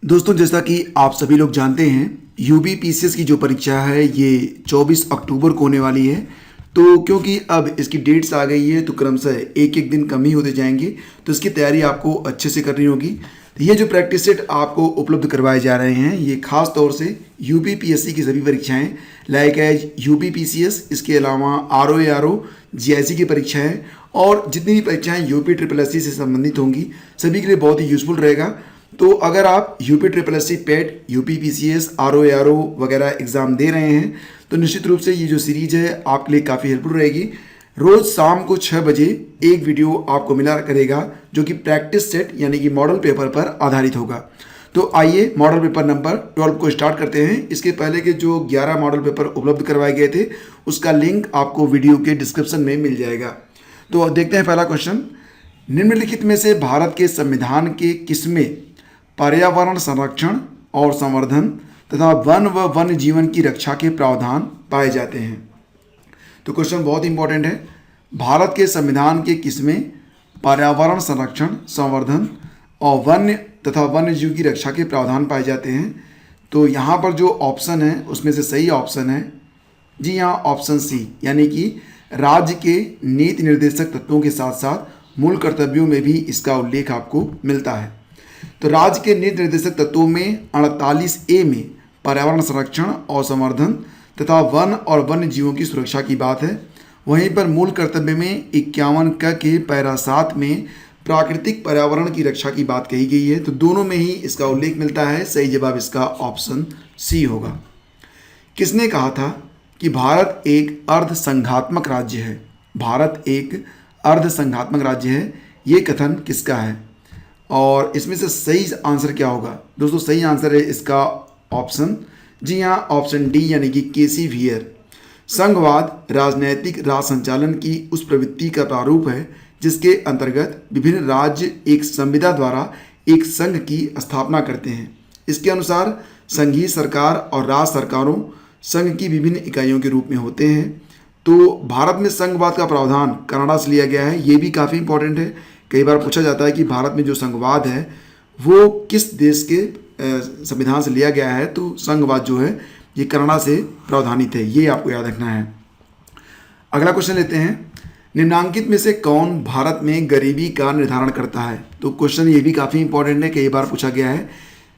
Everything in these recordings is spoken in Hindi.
दोस्तों, जैसा कि आप सभी लोग जानते हैं, यूबीपीसीएस की जो परीक्षा है ये 24 अक्टूबर को होने वाली है। तो क्योंकि अब इसकी डेट्स आ गई है तो क्रमशः एक एक दिन कम ही होते जाएंगे, तो इसकी तैयारी आपको अच्छे से करनी होगी। तो ये जो प्रैक्टिस सेट आपको उपलब्ध करवाए जा रहे हैं ये खास तौर से यूपीपीएससी की सभी परीक्षाएं लाइक एज यूपीपीसीएस, इसके अलावा आरओ जीआईसी की परीक्षाएं और जितनी भी परीक्षाएं यूपी ट्रिपल एससी से संबंधित होंगी सभी के लिए बहुत ही यूजफुल रहेगा। तो अगर आप यूपी ट्रिपल एससी पेट, यूपी पीसीएस, आरओ वगैरह एग्ज़ाम दे रहे हैं तो निश्चित रूप से ये जो सीरीज है आपके लिए काफ़ी हेल्पफुल रहेगी। रोज़ शाम को 6 बजे एक वीडियो आपको मिला करेगा जो कि प्रैक्टिस सेट यानी कि मॉडल पेपर पर आधारित होगा। तो आइए मॉडल पेपर नंबर 12 को स्टार्ट करते हैं। इसके पहले के जो 11 मॉडल पेपर उपलब्ध करवाए गए थे उसका लिंक आपको वीडियो के डिस्क्रिप्शन में मिल जाएगा। तो देखते हैं पहला क्वेश्चन। निम्नलिखित में से भारत के संविधान के किसमें पर्यावरण संरक्षण और संवर्धन तथा वन व वन्य जीवन की रक्षा के प्रावधान पाए जाते हैं? तो क्वेश्चन बहुत इंपॉर्टेंट है। भारत के संविधान के किसमें पर्यावरण संरक्षण, संवर्धन और वन्य तथा वन्य जीव की रक्षा के प्रावधान पाए जाते हैं? तो यहाँ पर जो ऑप्शन है उसमें से सही ऑप्शन है जी हाँ, ऑप्शन सी, यानी कि राज्य के नीति निर्देशक तत्वों के साथ साथ मूल कर्तव्यों में भी इसका उल्लेख आपको मिलता है। तो राज्य के नीति निर्देशक तत्वों में 48A में पर्यावरण संरक्षण और संवर्धन तथा वन और वन्य जीवों की सुरक्षा की बात है। वहीं पर मूल कर्तव्य में 51 क के पैरा 7 में प्राकृतिक पर्यावरण की रक्षा की बात कही गई है। तो दोनों में ही इसका उल्लेख मिलता है। सही जवाब इसका ऑप्शन सी होगा। किसने कहा था कि भारत एक अर्ध संघात्मक राज्य है? भारत एक अर्ध संघात्मक राज्य है, ये कथन किसका है? और इसमें से सही आंसर क्या होगा? दोस्तों, सही आंसर है इसका ऑप्शन जी हाँ, ऑप्शन डी, यानी कि केसी वियर। संघवाद राजनैतिक राज संचालन की उस प्रवृत्ति का प्रारूप है जिसके अंतर्गत विभिन्न राज्य एक संविदा द्वारा एक संघ की स्थापना करते हैं। इसके अनुसार संघीय सरकार और राज्य सरकारों संघ की विभिन्न इकाइयों के रूप में होते हैं। तो भारत में संघवाद का प्रावधान कनाडा से लिया गया है, ये भी काफ़ी इंपॉर्टेंट है। कई बार पूछा जाता है कि भारत में जो संघवाद है वो किस देश के संविधान से लिया गया है, तो संघवाद जो है ये कनाडा से प्रावधानित है, ये आपको याद रखना है। अगला क्वेश्चन लेते हैं। निम्नांकित में से कौन भारत में गरीबी का निर्धारण करता है? तो क्वेश्चन ये भी काफ़ी इंपॉर्टेंट है, कई बार पूछा गया है।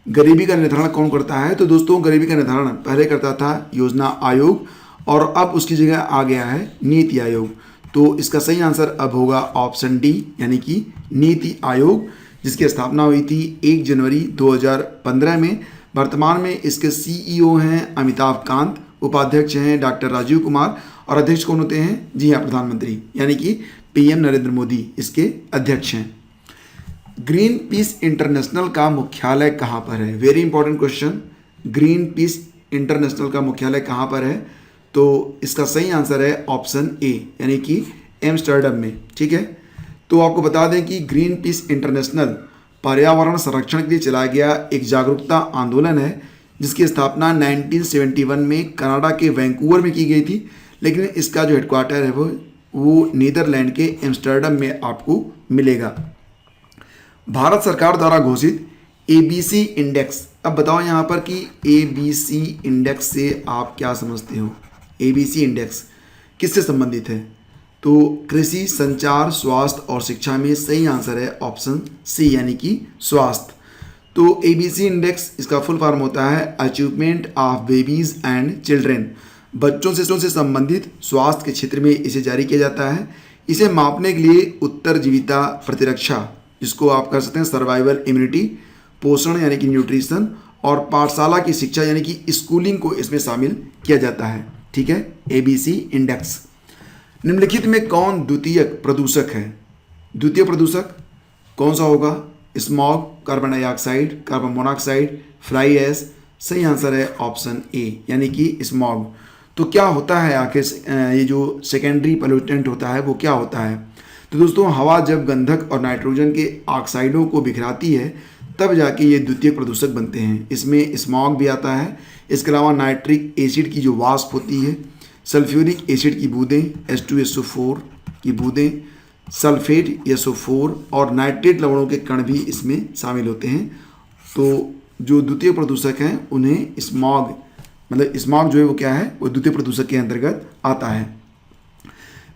गरीबी का निर्धारण कौन करता है? तो दोस्तों, गरीबी का निर्धारण पहले करता था योजना आयोग और अब उसकी जगह आ गया है नीति आयोग। तो इसका सही आंसर अब होगा ऑप्शन डी, यानी कि नीति आयोग, जिसकी स्थापना हुई थी 1 जनवरी 2015 में। वर्तमान में इसके सीईओ हैं अमिताभ कांत, उपाध्यक्ष हैं डॉक्टर राजीव कुमार और अध्यक्ष कौन होते हैं? जी हाँ, प्रधानमंत्री, यानी कि पीएम नरेंद्र मोदी इसके अध्यक्ष हैं। ग्रीन पीस इंटरनेशनल का मुख्यालय कहाँ पर है? Very important question. Green peas international का मुख्यालय कहाँ पर है? तो इसका सही आंसर है ऑप्शन ए, यानी कि एम्स्टर्डम में। ठीक है, तो आपको बता दें कि ग्रीन पीस इंटरनेशनल पर्यावरण संरक्षण के लिए चलाया गया एक जागरूकता आंदोलन है जिसकी स्थापना 1971 में कनाडा के वैंकूवर में की गई थी, लेकिन इसका जो हेडक्वार्टर है वो नीदरलैंड के एम्स्टर्डम में आपको मिलेगा। भारत सरकार द्वारा घोषित एबीसी इंडेक्स, अब बताओ यहाँ पर कि एबीसी इंडेक्स से आप क्या समझते हो? एबीसी इंडेक्स किससे संबंधित है? तो कृषि, संचार, स्वास्थ्य और शिक्षा में सही आंसर है ऑप्शन सी, यानी कि स्वास्थ्य। तो एबीसी इंडेक्स इसका फुल फॉर्म होता है achievement of babies and children. बच्चों से संबंधित स्वास्थ्य के क्षेत्र में इसे जारी किया जाता है। इसे मापने के लिए उत्तरजीविता प्रतिरक्षा, जिसको आप कर सकते हैं सर्वाइवल इम्यूनिटी, पोषण यानी कि न्यूट्रिशन और पाठशाला की शिक्षा यानी कि स्कूलिंग को इसमें शामिल किया जाता है। ठीक है, एबीसी इंडेक्स। निम्नलिखित में कौन द्वितीयक प्रदूषक है? द्वितीय प्रदूषक कौन सा होगा? Smog, carbon dioxide, carbon monoxide, fly ash. सही आंसर है ऑप्शन ए, यानी कि स्मॉग। तो क्या होता है आखिर ये जो सेकेंडरी पोल्यूटेंट होता है वो क्या होता है? तो दोस्तों, हवा जब गंधक और नाइट्रोजन के ऑक्साइडों को बिखराती है तब जाके ये द्वितीय प्रदूषक बनते हैं। इसमें स्मॉग भी आता है। इसके अलावा नाइट्रिक एसिड की जो वाष्प होती है, सल्फ्यूरिक एसिड की बूंदें, H2SO4 की बूंदें, सल्फेट SO4 और नाइट्रेट लवणों के कण भी इसमें शामिल होते हैं। तो जो द्वितीय प्रदूषक हैं उन्हें स्मॉग, मतलब स्मॉग जो है वो क्या है, वो द्वितीय प्रदूषक के अंतर्गत आता है।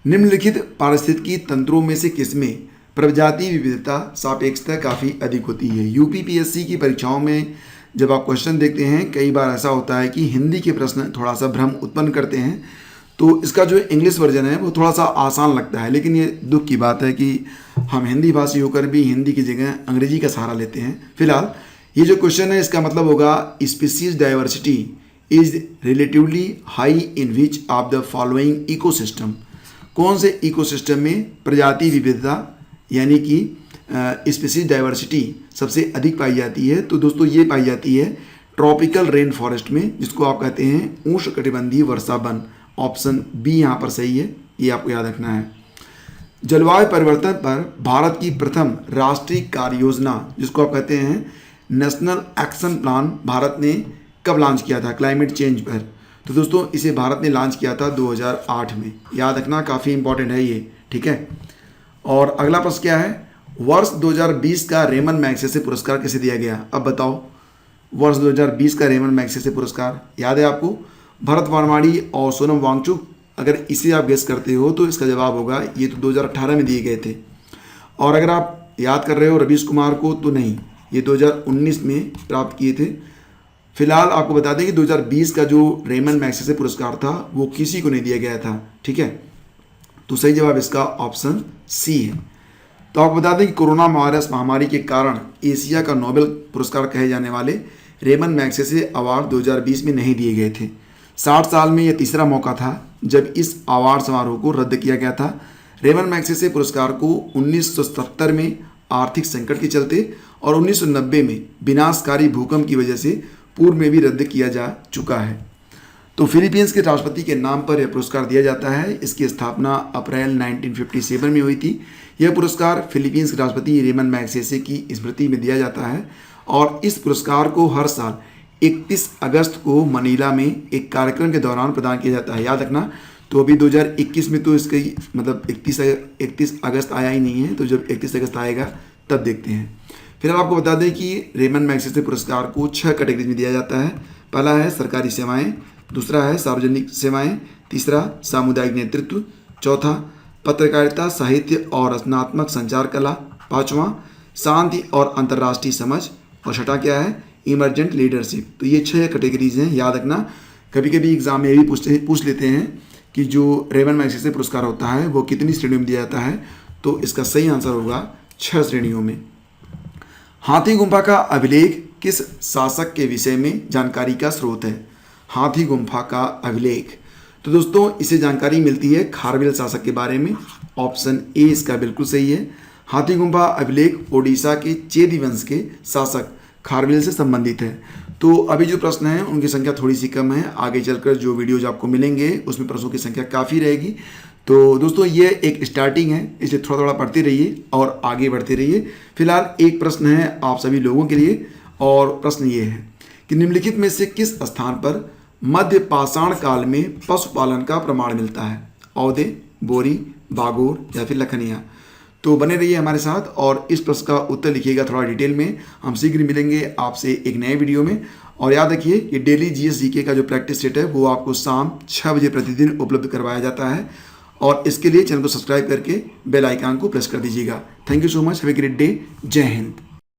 निम्नलिखित पारिस्थितिकी तंत्रों में से किसमें प्रजाति विविधता सापेक्षता काफ़ी अधिक होती है? यूपीपीएससी की परीक्षाओं में जब आप क्वेश्चन देखते हैं कई बार ऐसा होता है कि हिंदी के प्रश्न थोड़ा सा भ्रम उत्पन्न करते हैं, तो इसका जो इंग्लिश वर्जन है वो थोड़ा सा आसान लगता है, लेकिन ये दुख की बात है कि हम हिंदी भाषी होकर भी हिंदी की जगह अंग्रेजी का सहारा लेते हैं। फिलहाल ये जो क्वेश्चन है इसका मतलब होगा species diversity is relatively high in which of the following ecosystem. कौन से इकोसिस्टम में प्रजाति विविधता यानी कि स्पीसीज डाइवर्सिटी सबसे अधिक पाई जाती है? तो दोस्तों ये पाई जाती है ट्रॉपिकल रेन फॉरेस्ट में, जिसको आप कहते हैं उष्णकटिबंधीय वर्षा वन। ऑप्शन बी यहाँ पर सही है, ये आपको याद रखना है। जलवायु परिवर्तन पर भारत की प्रथम राष्ट्रीय कार्य योजना, जिसको आप कहते हैं नेशनल एक्शन प्लान, भारत ने कब लॉन्च किया था क्लाइमेट चेंज पर? तो दोस्तों इसे भारत ने लॉन्च किया था 2008 में, याद रखना, काफ़ी इंपॉर्टेंट है ये, ठीक है। और अगला प्रश्न क्या है, वर्ष 2020 का रेमन मैग्सेसे पुरस्कार किसे दिया गया? अब बताओ, वर्ष 2020 का रेमन मैग्सेसे पुरस्कार याद है आपको? भरत वानवाड़ी और सोनम वांगचुक। अगर इसे आप गेस करते हो तो इसका जवाब होगा ये तो 2018 में दिए गए थे। और अगर आप याद कर रहे हो रवीश कुमार को, तो नहीं, ये 2019 में प्राप्त किए थे। फिलहाल आपको बता दें कि 2020 का जो रेमन मैग्सेसे पुरस्कार था वो किसी को नहीं दिया गया था, ठीक है। तो सही जवाब इसका ऑप्शन सी है। तो आपको बता दें कि कोरोना वायरस महामारी के कारण एशिया का नोबेल पुरस्कार कहे जाने वाले रेमन मैग्सेसे अवार्ड 2020 में नहीं दिए गए थे। 60 साल में यह तीसरा मौका था जब इस अवार्ड समारोह को रद्द किया गया था। रेमन मैग्सेसे पुरस्कार को 1970 में आर्थिक संकट के चलते और 1990 में विनाशकारी भूकंप की वजह से पूर्व में भी रद्द किया जा चुका है। तो फिलीपींस के राष्ट्रपति के नाम पर यह पुरस्कार दिया जाता है। इसकी स्थापना अप्रैल 1957 में हुई थी। यह पुरस्कार फिलीपींस के राष्ट्रपति रेमन मैग्सेसे की स्मृति में दिया जाता है और इस पुरस्कार को हर साल 31 अगस्त को मनीला में एक कार्यक्रम के दौरान प्रदान किया जाता है, याद रखना। तो अभी 2021 में तो इसकी मतलब 31 अगस्त आया ही नहीं है, तो जब 31 अगस्त आएगा तब देखते हैं। फिर आपको बता दें कि रेमन मैग्सेसे पुरस्कार को 6 कैटेगरी में दिया जाता है। पहला है सरकारी सेवाएं, दूसरा है सार्वजनिक सेवाएं, तीसरा सामुदायिक नेतृत्व, चौथा पत्रकारिता, साहित्य और रचनात्मक संचार कला, पांचवा शांति और अंतर्राष्ट्रीय समझ, और छठा क्या है, इमरजेंट लीडरशिप। तो ये 6 कैटेगरीज हैं, याद रखना। कभी कभी एग्जाम में भी पूछ लेते हैं कि जो रेमन मैग्सेसे पुरस्कार होता है वो कितनी श्रेणियों में दिया जाता है, तो इसका सही आंसर होगा 6 श्रेणियों में। हाथी गुम्फा का अभिलेख किस शासक के विषय में जानकारी का स्रोत है? हाथी गुम्फा का अभिलेख, तो दोस्तों इसे जानकारी मिलती है खारवेल शासक के बारे में। ऑप्शन ए इसका बिल्कुल सही है। हाथी गुम्फा अभिलेख ओडिशा के चेदी वंश के शासक खारवेल से संबंधित है। तो अभी जो प्रश्न हैं उनकी संख्या थोड़ी सी कम है, आगे चलकर जो वीडियोज आपको मिलेंगे उसमें प्रश्नों की संख्या काफ़ी रहेगी। तो दोस्तों ये एक स्टार्टिंग है, इसे थोड़ा थोड़ा पढ़ते रहिए और आगे बढ़ते रहिए। फिलहाल एक प्रश्न है आप सभी लोगों के लिए, और प्रश्न ये है कि निम्नलिखित में से किस स्थान पर मध्य पाषाण काल में पशुपालन का प्रमाण मिलता है? औदे, बोरी, बागोर या फिर लखनिया? तो बने रहिए हमारे साथ और इस प्रश्न का उत्तर लिखिएगा थोड़ा डिटेल में। हम शीघ्र मिलेंगे आपसे एक नए वीडियो में। और याद रखिए ये डेली जीएस जीके का जो प्रैक्टिस सेट है वो आपको शाम 6 बजे प्रतिदिन उपलब्ध करवाया जाता है, और इसके लिए चैनल को सब्सक्राइब करके बेल आइकन को प्रेस कर दीजिएगा। Thank you so much, have a great day. जय हिंद।